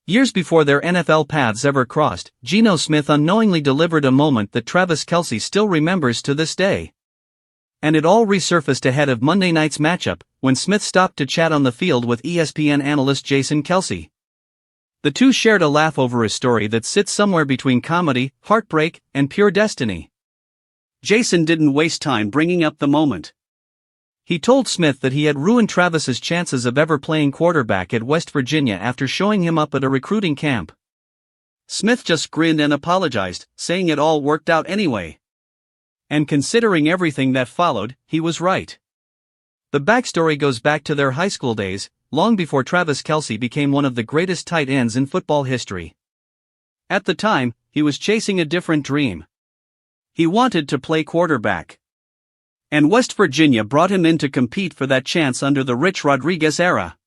Years before their NFL paths ever crossed, Geno Smith unknowingly delivered a moment that Travis Kelce still remembers to this day. And it all resurfaced ahead of Monday night's matchup, when Smith stopped to chat on the field with ESPN analyst Jason Kelce. The two shared a laugh over a story that sits somewhere between comedy, heartbreak, and pure destiny. Jason didn't waste time bringing up the moment. He told Smith that he had ruined Travis's chances of ever playing quarterback at West Virginia after showing him up at a recruiting camp. Smith just grinned and apologized, saying it all worked out anyway. And considering everything that followed, he was right. The backstory goes back to their high school days, long before Travis Kelce became one of the greatest tight ends in football history. At the time, he was chasing a different dream. He wanted to play quarterback. And West Virginia brought him in to compete for that chance under the Rich Rodriguez era.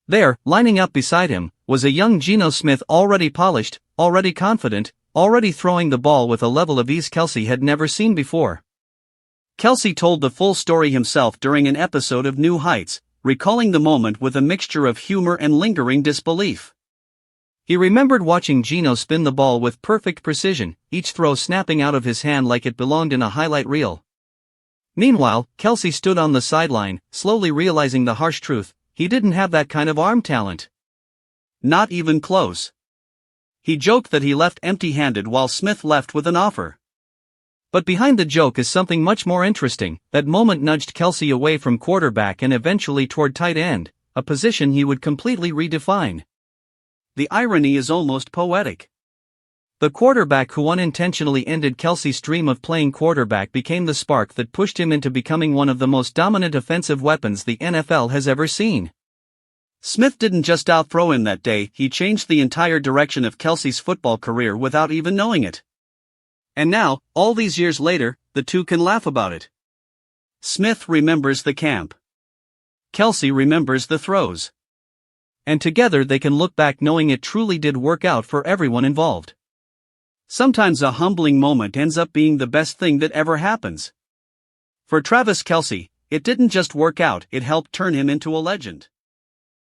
There, lining up beside him, was a young Geno Smith already polished, already confident, already throwing the ball with a level of ease Kelce had never seen before. Kelce told the full story himself during an episode of New Heights, recalling the moment with a mixture of humor and lingering disbelief. He remembered watching Geno spin the ball with perfect precision, each throw snapping out of his hand like it belonged in a highlight reel. Meanwhile, Kelce stood on the sideline, slowly realizing the harsh truth: he didn't have that kind of arm talent. Not even close. He joked that he left empty-handed while Smith left with an offer. But behind the joke is something much more interesting. That moment nudged Kelce away from quarterback and eventually toward tight end, a position he would completely redefine. The irony is almost poetic. The quarterback who unintentionally ended Kelce's dream of playing quarterback became the spark that pushed him into becoming one of the most dominant offensive weapons the NFL has ever seen. Smith didn't just outthrow him that day, he changed the entire direction of Kelce's football career without even knowing it. And now, all these years later, the two can laugh about it. Smith remembers the camp. Kelce remembers the throws. And together they can look back knowing it truly did work out for everyone involved. Sometimes a humbling moment ends up being the best thing that ever happens. For Travis Kelce, it didn't just work out, it helped turn him into a legend.